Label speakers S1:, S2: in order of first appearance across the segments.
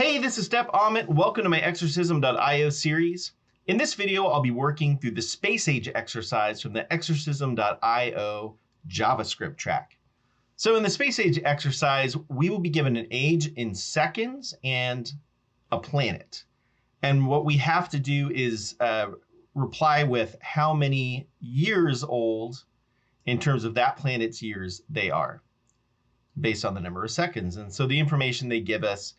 S1: Hey, this is Steph Amit. Welcome to my Exorcism.io series. In this video, I'll be working through the space age exercise from the Exorcism.io JavaScript track. So in the space age exercise, we will be given an age in seconds and a planet. And what we have to do is reply with how many years old in terms of that planet's years they are, based on the number of seconds. And so the information they give us,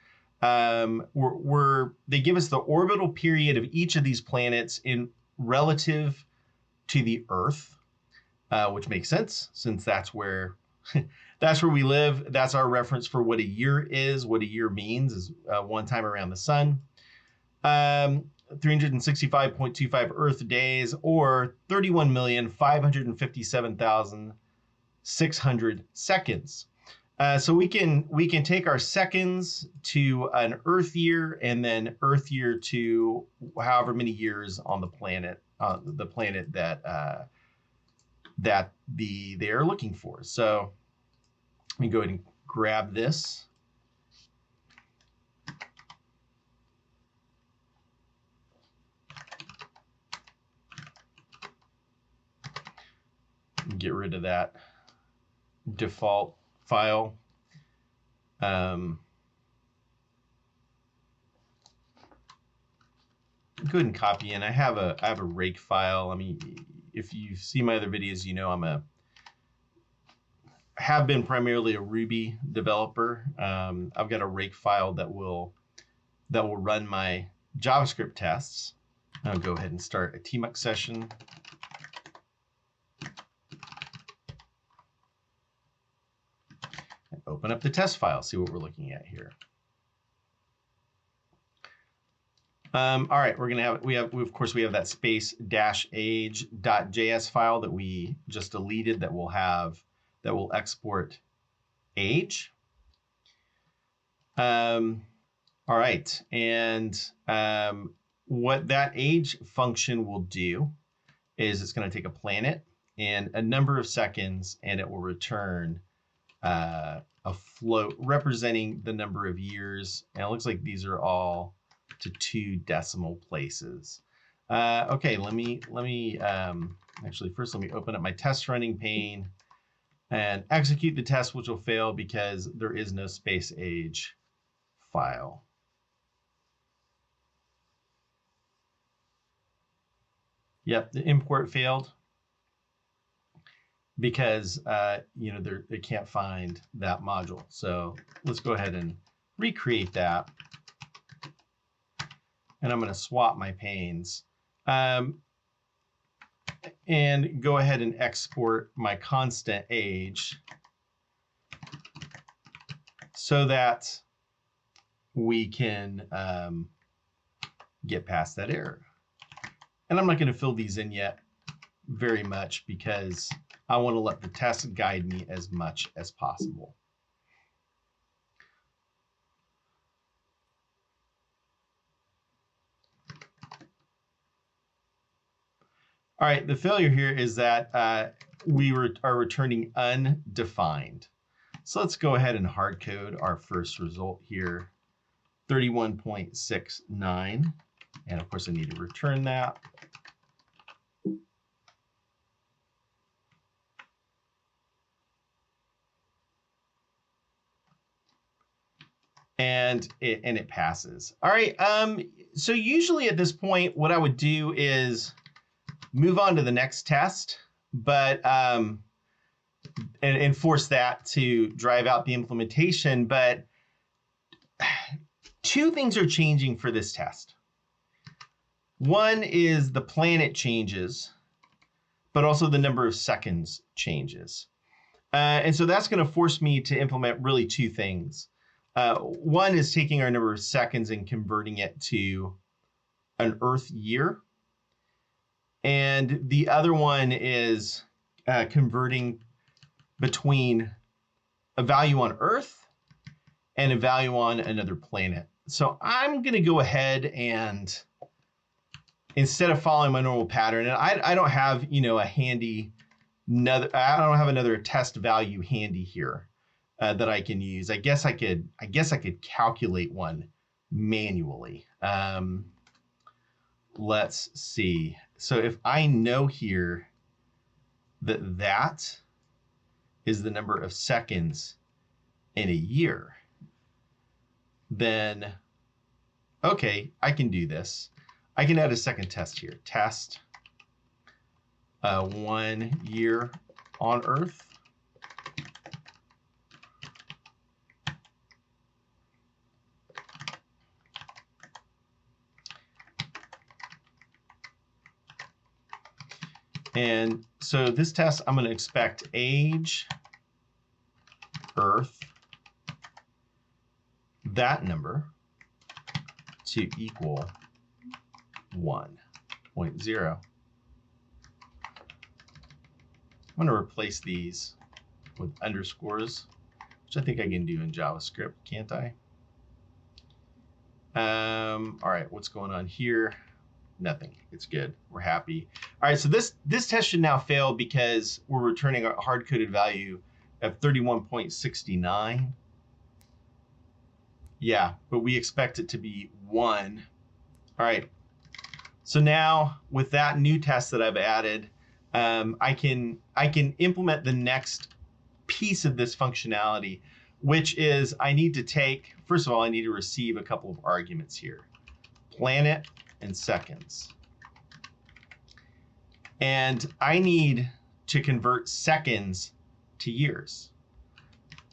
S1: they give us the orbital period of each of these planets in relative to the Earth, which makes sense since that's where we live. That's our reference for what a year is. What a year means is one time around the sun. 365.25 Earth days, or 31,557,600 seconds. So we can take our seconds to an Earth year, and then Earth year to however many years on the planet that they are looking for. So let me go ahead and grab this. Get rid of that default file. Go ahead and copy in. I have a rake file. I mean, if you see my other videos, you know have been primarily a Ruby developer. I've got a rake file that will run my JavaScript tests. I'll go ahead and start a tmux session. Open up the test file, see what we're looking at here. All right, we have that space-age.js file that we just deleted that will export age. All right, and what that age function will do is it's going to take a planet and a number of seconds, and it will return a float representing the number of years. And it looks like these are all to 2 decimal places. Okay, let me actually first let me open up my test running pane and execute the test, which will fail because there is no space age file. Yep, the import failed because they can't find that module. So let's go ahead and recreate that. And I'm going to swap my panes and go ahead and export my constant age so that we can get past that error. And I'm not going to fill these in yet very much because I want to let the test guide me as much as possible. All right, the failure here is that we are returning undefined. So let's go ahead and hard code our first result here, 31.69. And of course, I need to return that. And it passes. All right, so usually at this point, what I would do is move on to the next test, but and force that to drive out the implementation. But 2 things are changing for this test. One is the planet changes, but also the number of seconds changes. And so that's going to force me to implement really 2 things. One is taking our number of seconds and converting it to an Earth year. And the other one is converting between a value on Earth and a value on another planet. So I'm going to go ahead and, instead of following my normal pattern, and I don't have I don't have another test value handy here that I can use. I guess I could calculate one manually. Let's see. So if I know here that that is the number of seconds in a year, then, okay, I can do this. I can add a second test here. Test 1 year on Earth. And so this test, I'm going to expect age, Earth, that number to equal 1.0. I'm going to replace these with underscores, which I think I can do in JavaScript, can't I? All right, what's going on here? Nothing. It's good. We're happy. All right, so this test should now fail because we're returning a hard-coded value of 31.69. Yeah, but we expect it to be 1. All right. So now with that new test that I've added, I can implement the next piece of this functionality, which is I need to take, first of all, I need to receive a couple of arguments here. Planet and seconds. And I need to convert seconds to years.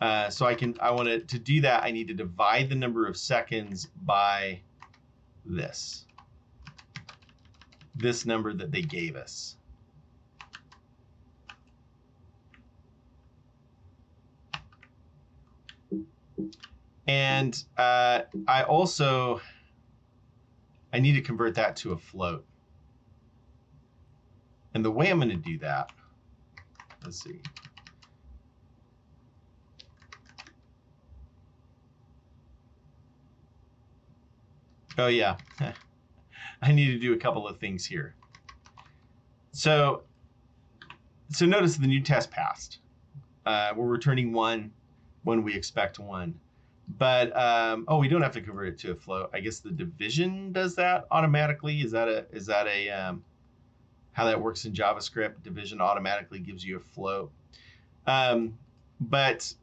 S1: So I want to do that, I need to divide the number of seconds by this number that they gave us. And I need to convert that to a float. And the way I'm going to do that, let's see. Oh yeah, I need to do a couple of things here. So notice the new test passed. We're returning 1 when we expect 1. But, oh, we don't have to convert it to a float. I guess the division does that automatically. Is that how that works in JavaScript? Division automatically gives you a float. But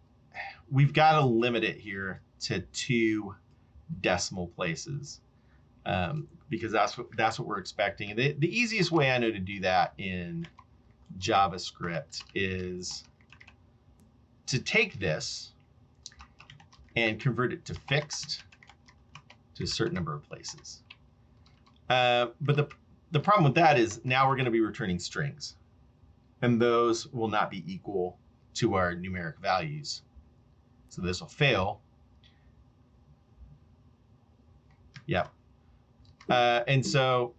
S1: we've got to limit it here to 2 decimal places, because that's what we're expecting. The easiest way I know to do that in JavaScript is to take this and convert it to fixed to a certain number of places. But the problem with that is now we're going to be returning strings, and those will not be equal to our numeric values. So this will fail. Yep. And so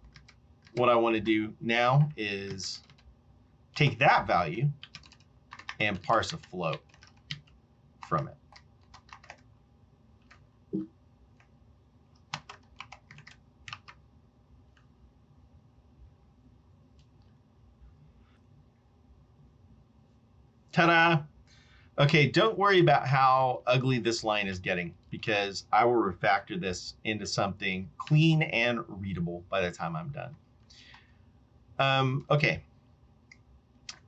S1: what I want to do now is take that value and parse a float from it. Ta-da! Okay, don't worry about how ugly this line is getting, because I will refactor this into something clean and readable by the time I'm done. Okay,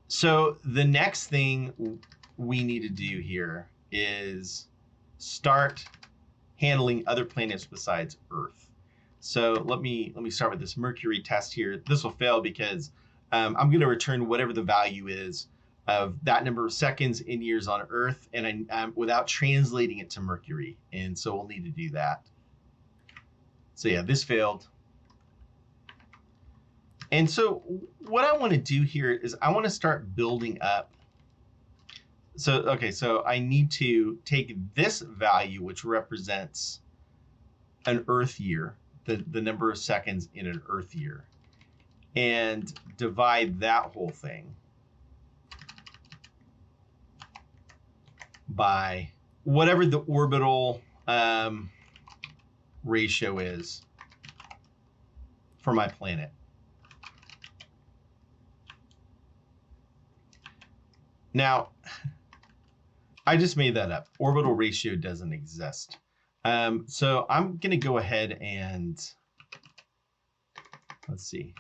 S1: so the next thing we need to do here is start handling other planets besides Earth. So let me start with this Mercury test here. This will fail because I'm going to return whatever the value is of that number of seconds in years on Earth, and without translating it to Mercury. And so we'll need to do that. So yeah, this failed. And so what I want to do here is I want to start building up. So, okay, so I need to take this value, which represents an Earth year, the number of seconds in an Earth year, and divide that whole thing by whatever the orbital ratio is for my planet. Now, I just made that up. Orbital ratio doesn't exist. So I'm going to go ahead and let's see.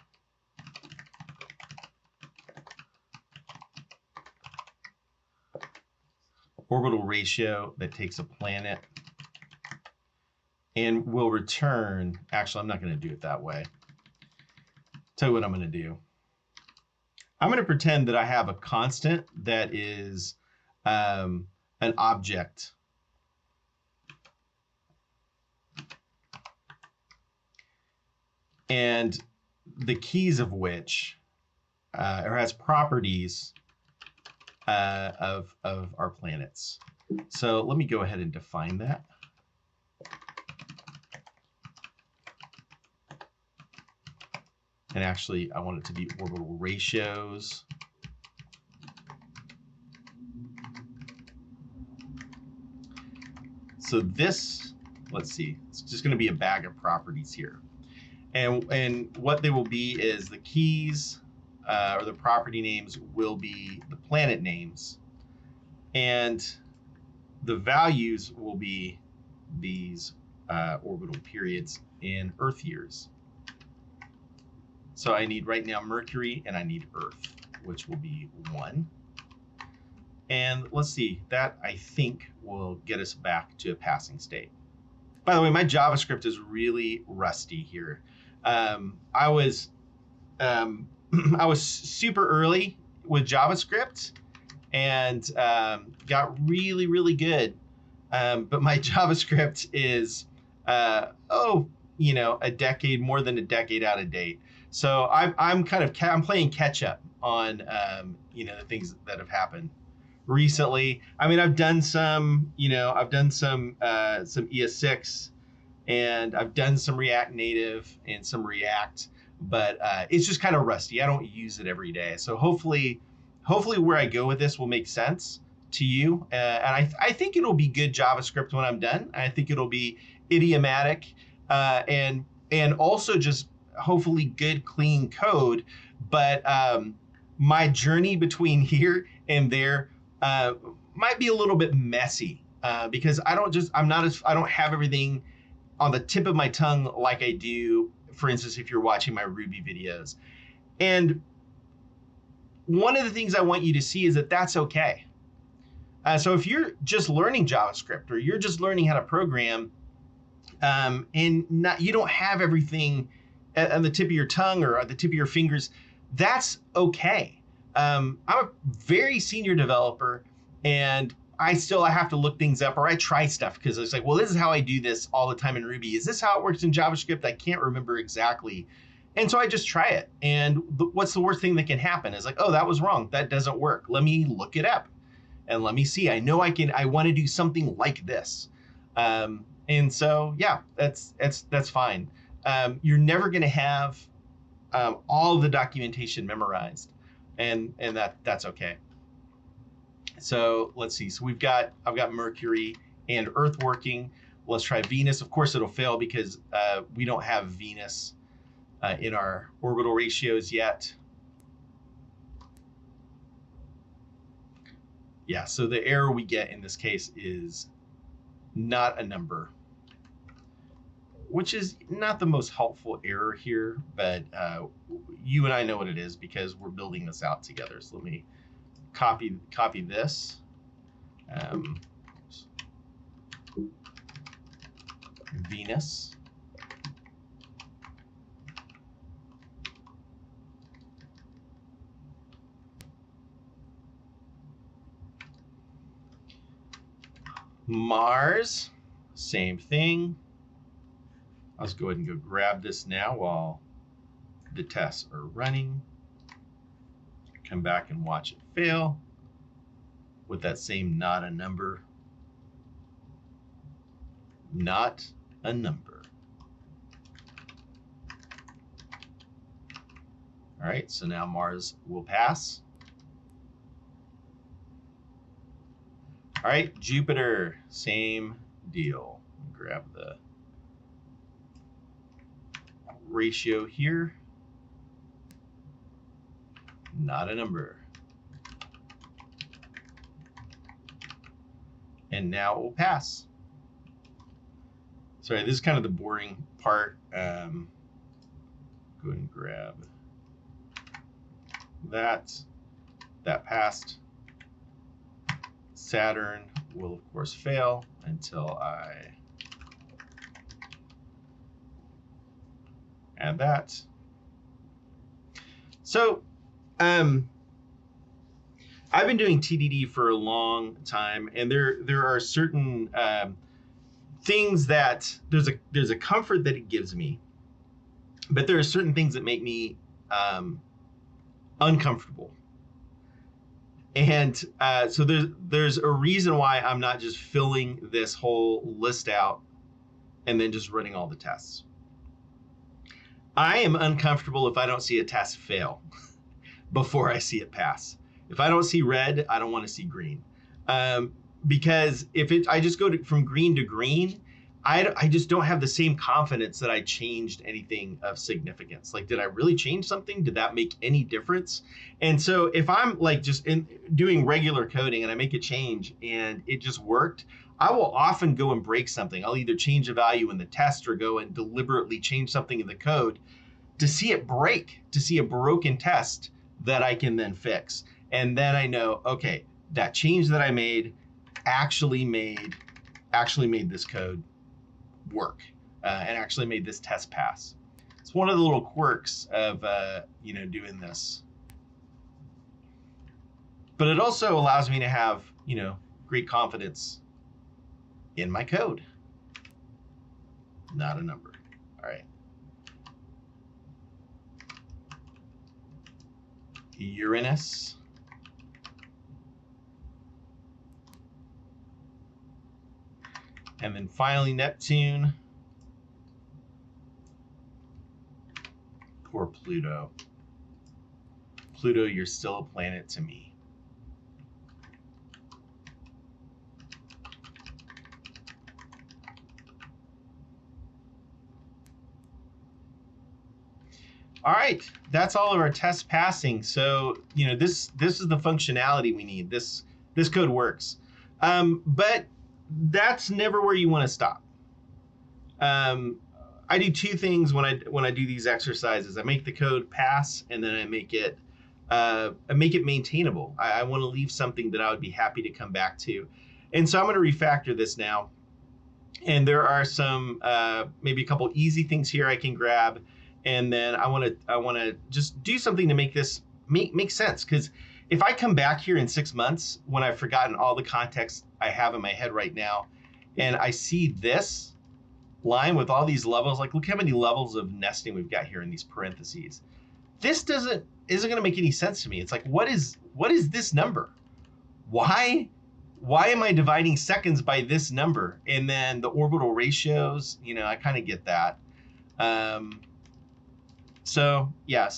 S1: Orbital ratio that takes a planet and will return. Actually, I'm not going to do it that way. Tell you what I'm going to do. I'm going to pretend that I have a constant that is an object. And the keys of which or has properties of our planets. So let me go ahead and define that. And actually, I want it to be orbital ratios. So this, let's see, it's just going to be a bag of properties here. And what they will be is the keys or the property names will be the planet names. And the values will be these orbital periods in Earth years. So I need right now Mercury and I need Earth, which will be 1. And let's see, that I think will get us back to a passing state. By the way, my JavaScript is really rusty here. I was super early with JavaScript and got really, really good. But my JavaScript is, a decade, more than a decade out of date. So I'm playing catch up on, the things that have happened recently. I mean, I've done some ES6 and I've done some React Native and some React, but it's just kind of rusty. I don't use it every day. So hopefully where I go with this will make sense to you. And I think it'll be good JavaScript when I'm done. I think it'll be idiomatic and also just hopefully good, clean code. But my journey between here and there might be a little bit messy because I don't have everything on the tip of my tongue like I do, for instance, if you're watching my Ruby videos. And one of the things I want you to see is that that's okay. So if you're just learning JavaScript or you're just learning how to program and you don't have everything on the tip of your tongue or at the tip of your fingers, that's okay. I'm a very senior developer and I have to look things up or I try stuff because it's like, well, this is how I do this all the time in Ruby. Is this how it works in JavaScript? I can't remember exactly. And so I just try it. And what's the worst thing that can happen is like, oh, that was wrong. That doesn't work. Let me look it up and let me see. I know I want to do something like this. And so, yeah, that's fine. You're never going to have all the documentation memorized and that's okay. So let's see. So I've got Mercury and Earth working. Let's try Venus. Of course, it'll fail because we don't have Venus in our orbital ratios yet. Yeah, so the error we get in this case is not a number, which is not the most helpful error here, but you and I know what it is because we're building this out together. So let me copy this. Venus. Mars, same thing. Let's go ahead and go grab this now while the tests are running. Come back and watch it fail with that same not a number. Not a number. All right, so now Mars will pass. All right, Jupiter, same deal. Grab the ratio here. Not a number. And now it will pass. Sorry, this is kind of the boring part. Go ahead and grab that. That passed. Saturn will, of course, fail until I add that. So, I've been doing TDD for a long time, and there are certain things that there's a comfort that it gives me, but there are certain things that make me uncomfortable. And so there's a reason why I'm not just filling this whole list out and then just running all the tests. I am uncomfortable if I don't see a test fail before I see it pass. If I don't see red, I don't want to see green. Because if I just go from green to green, I just don't have the same confidence that I changed anything of significance. Like, did I really change something? Did that make any difference? And so if I'm like just doing regular coding and I make a change and it just worked, I will often go and break something. I'll either change a value in the test or go and deliberately change something in the code to see it break, to see a broken test that I can then fix. And then I know, okay, that change that I made actually made this code work and actually made this test pass. It's one of the little quirks of doing this. But it also allows me to have great confidence in my code. Not a number. All right. Uranus. And then finally Neptune. Poor Pluto. Pluto, you're still a planet to me. All right, that's all of our tests passing. So, this is the functionality we need. This code works. But that's never where you want to stop. I do two things when I do these exercises. I make the code pass, and then I make it maintainable. I want to leave something that I would be happy to come back to. And so I'm going to refactor this now. And there are some maybe a couple easy things here I can grab. And then I want to just do something to make this make sense. Because if I come back here in 6 months when I've forgotten all the context I have in my head right now, and I see this line with all these levels, like look how many levels of nesting we've got here in these parentheses. This isn't going to make any sense to me. It's like, what is this number? Why am I dividing seconds by this number? And then the orbital ratios, I kind of get that. So yeah,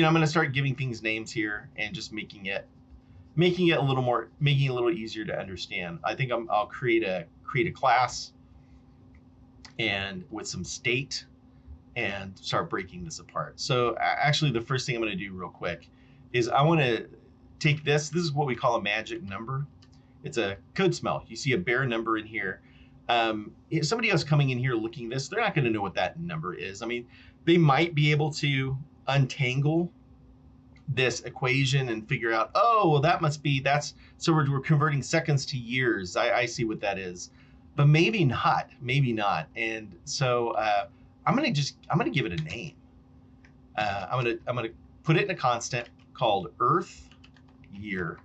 S1: I'm going to start giving things names here and just making it a little easier to understand. I think I'll create a class and with some state and start breaking this apart. So actually the first thing I'm going to do real quick is I want to take this. This is what we call a magic number. It's a code smell. You see a bare number in here. If somebody else coming in here looking at this, they're not going to know what that number is. I mean, they might be able to untangle this equation and figure out, oh, well, so we're converting seconds to years. I see what that is, but maybe not. And so I'm gonna give it a name. I'm gonna put it in a constant called Earth year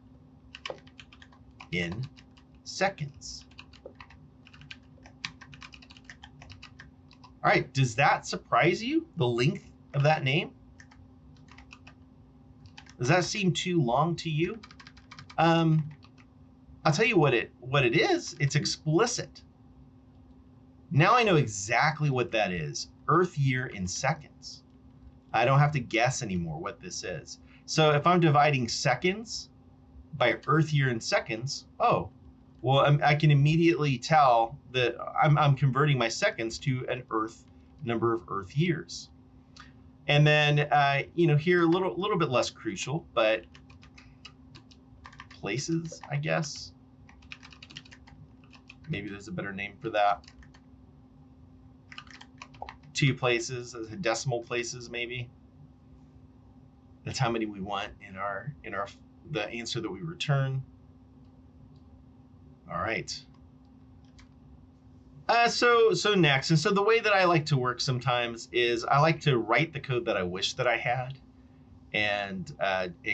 S1: in seconds. All right, does that surprise you, the length of that name? Does that seem too long to you? I'll tell you what it is. It's explicit. Now I know exactly what that is. Earth year in seconds. I don't have to guess anymore what this is. So if I'm dividing seconds by Earth year in seconds, oh, well, I can immediately tell that I'm converting my seconds to an Earth number of Earth years. And then, here a little bit less crucial, but places, I guess. Maybe there's a better name for that. 2 places, decimal places maybe. That's how many we want in the answer that we return. All right. So next, and so the way that I like to work sometimes is I like to write the code that I wish that I had, and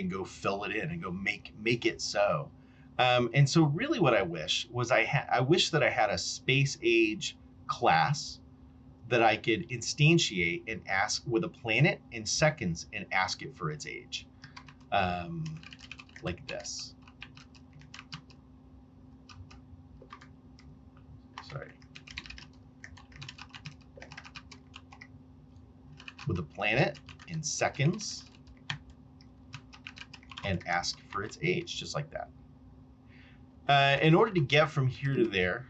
S1: go fill it in and go make it so. And so really what I wish was I wish that I had a space age class that I could instantiate and ask with a planet in seconds and ask it for its age, like this. Sorry. With a planet in seconds and ask for its age, just like that. In order to get from here to there,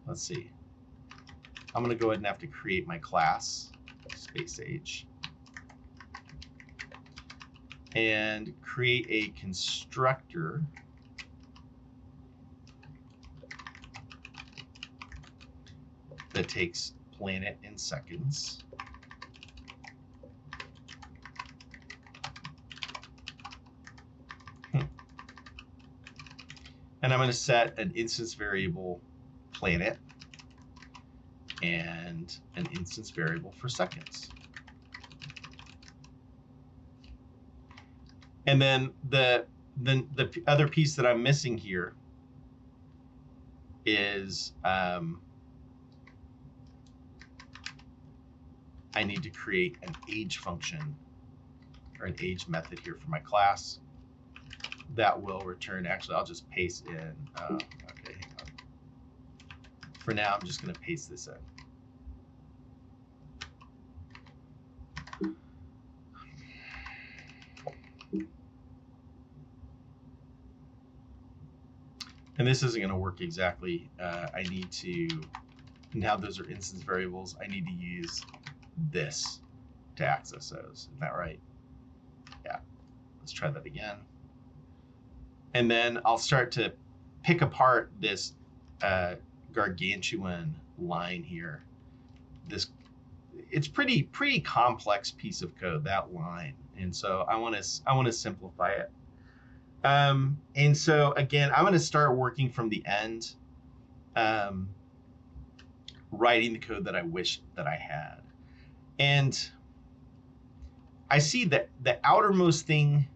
S1: let's see. I'm going to go ahead and have to create my class, space age, and create a constructor that takes planet in seconds. And I'm going to set an instance variable planet and an instance variable for seconds. And then the other piece that I'm missing here is I need to create an age function or an age method here for my class that will return. Actually, I'll just paste in. Okay, hang on. For now, I'm just going to paste this in. And this isn't going to work exactly. I need to, now those are instance variables, I need to use this to access those. Isn't that right? Yeah. Let's try that again. And then I'll start to pick apart this gargantuan line here. It's pretty complex piece of code, that line. And so I want to simplify it. And so again, I'm going to start working from the end, writing the code that I wish that I had. And I see that the outermost thing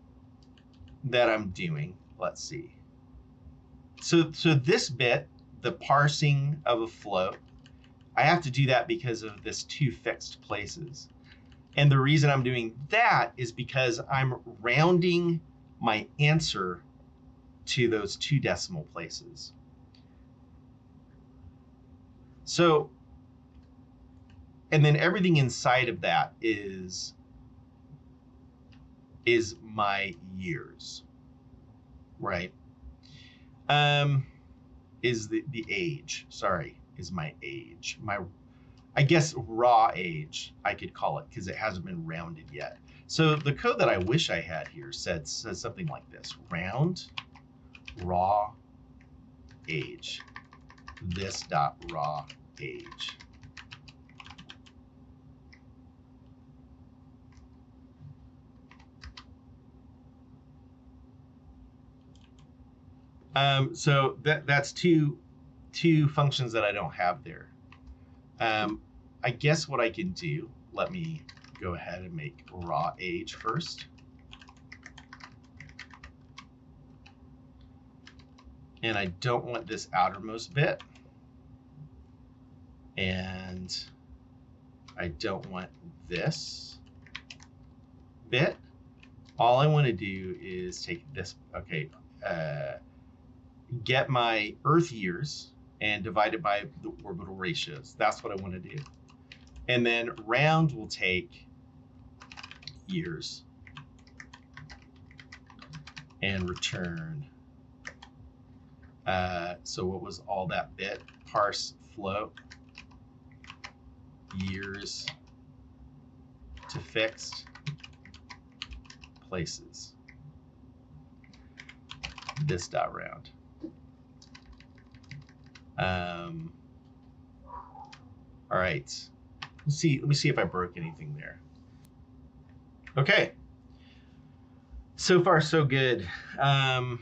S1: that I'm doing, let's see. So this bit, the parsing of a float, I have to do that because of this 2 fixed places. And the reason I'm doing that is because I'm rounding my answer to those 2 decimal places. So, and then everything inside of that is my years, right? Is the age, sorry, is my age. I guess raw age, I could call it, because it hasn't been rounded yet. So the code that I wish I had here says something like this: round raw age, this dot raw age. So that's two functions that I don't have there. I guess what I can do, let me go ahead and make raw age first. And I don't want this outermost bit. And I don't want this bit. All I want to do is take this, okay, get my Earth years and divide it by the orbital ratios. That's what I want to do. And then round will take years and return. So what was all that bit? Parse float years to fixed places. This dot round. All right. Let me see if I broke anything there. Okay. So far, so good. All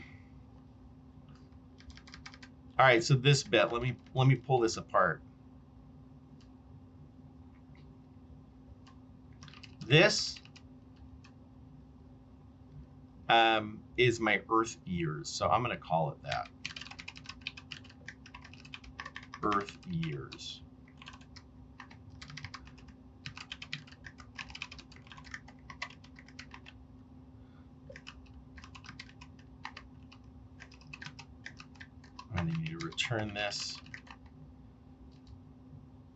S1: right, so this bit, let me pull this apart. This is my Earth years, so I'm going to call it that. Earth years. I need to return this,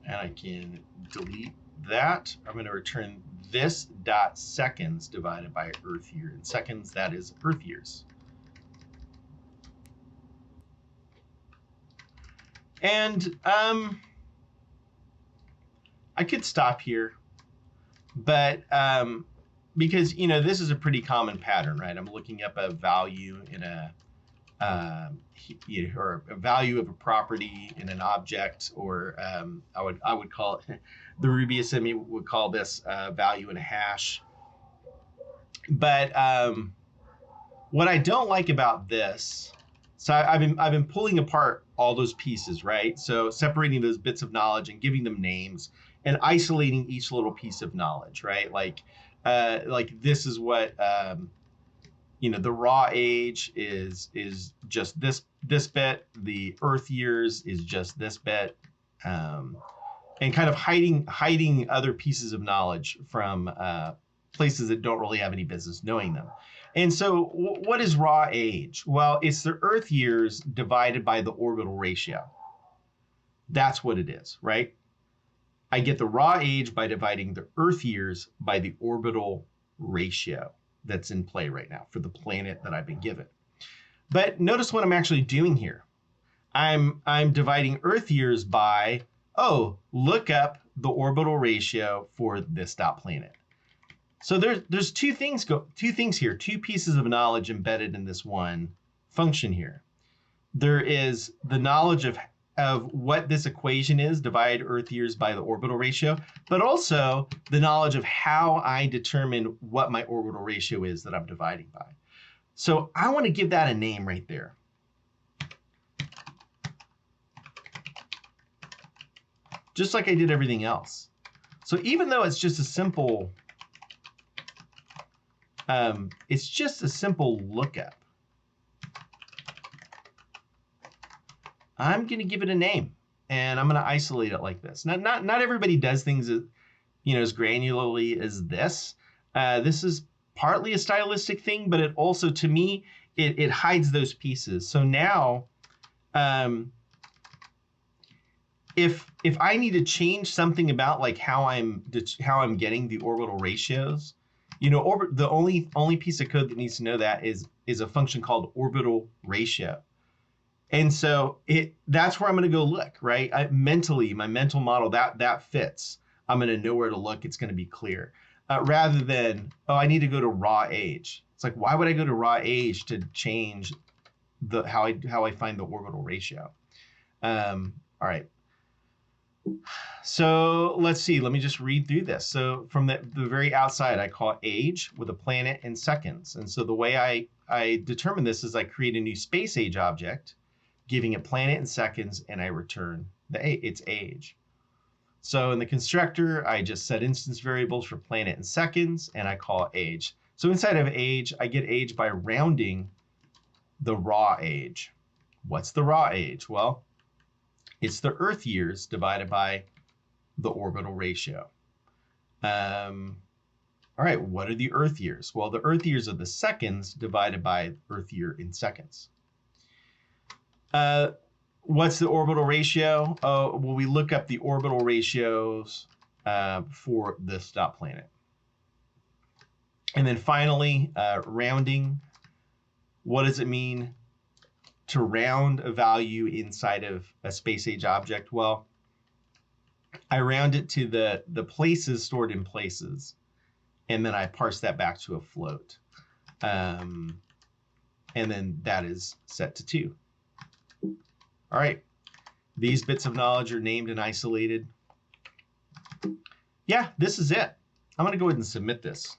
S1: and I can delete that. I'm going to return this dot seconds divided by Earth year. In seconds, that is Earth years. And I could stop here, but because this is a pretty common pattern, right? I'm looking up a value in a or a value of a property in an object, or I would call it, the Ruby would call this value in a hash. But what I don't like about this, so I've been pulling apart all those pieces, right? So separating those bits of knowledge and giving them names and isolating each little piece of knowledge, right? Like this is what the raw age is just this bit. The Earth years is just this bit, and kind of hiding other pieces of knowledge from places that don't really have any business knowing them. And so what is raw age? Well, it's the Earth years divided by the orbital ratio. That's what it is, right? I get the raw age by dividing the Earth years by the orbital ratio that's in play right now for the planet that I've been given. But notice what I'm actually doing here. I'm dividing Earth years by, look up the orbital ratio for this dot planet. So there's two things here, two pieces of knowledge embedded in this one function here. There is the knowledge of what this equation is, divide Earth years by the orbital ratio, but also the knowledge of how I determine what my orbital ratio is that I'm dividing by. So I want to give that a name right there. Just like I did everything else. So even though it's just a simple lookup, I'm going to give it a name, and I'm going to isolate it like this. Now, not everybody does things as granularly as this. This is partly a stylistic thing, but it also, to me, it hides those pieces. So now, if I need to change something about like how I'm getting the orbital ratios, the only piece of code that needs to know that is a function called orbital ratio. And so that's where I'm going to go look, right? Mentally, my mental model, that fits. I'm going to know where to look. It's going to be clear. Rather than, I need to go to raw age. It's like, why would I go to raw age to change how I find the orbital ratio? All right. So let's see. Let me just read through this. So from the very outside, I call age with a planet in seconds. And so the way I determine this is I create a new space age object, giving it planet in seconds, and I return its age. So in the constructor, I just set instance variables for planet in seconds, and I call age. So inside of age, I get age by rounding the raw age. What's the raw age? Well, it's the Earth years divided by the orbital ratio. All right, what are the Earth years? Well, the Earth years are the seconds divided by Earth year in seconds. What's the orbital ratio? Well, we look up the orbital ratios for this dot planet. And then finally, rounding. What does it mean to round a value inside of a space age object? Well, I round it to the places stored in places, and then I parse that back to a float. And then that is set to 2. All right, these bits of knowledge are named and isolated. yeah, this is it. I'm going to go ahead and submit this.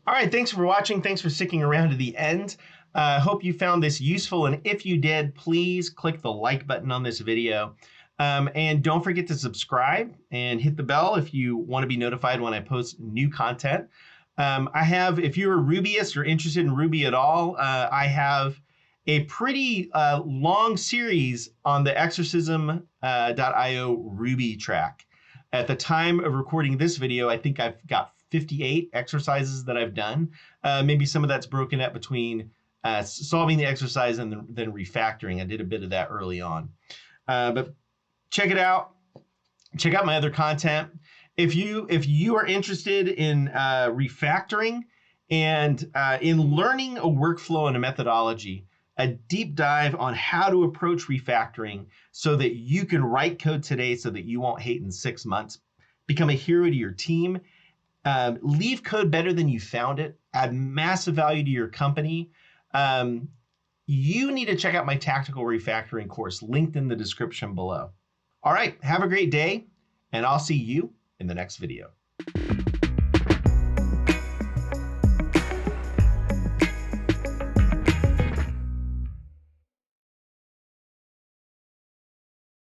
S1: All right, thanks for watching. Thanks for sticking around to the end. Hope you found this useful, and if you did, please click the like button on this video. And don't forget to subscribe and hit the bell if you want to be notified when I post new content. If you're a Rubyist or interested in Ruby at all, I have a pretty long series on the exorcism.io Ruby track. At the time of recording this video, I think I've got 58 exercises that I've done. Maybe some of that's broken up between solving the exercise and then refactoring. I did a bit of that early on. But check it out. Check out my other content. If you are interested in refactoring and in learning a workflow and a methodology, a deep dive on how to approach refactoring so that you can write code today so that you won't hate in 6 months, become a hero to your team, leave code better than you found it, add massive value to your company, you need to check out my tactical refactoring course linked in the description below. All right, have a great day, and I'll see you in the next video.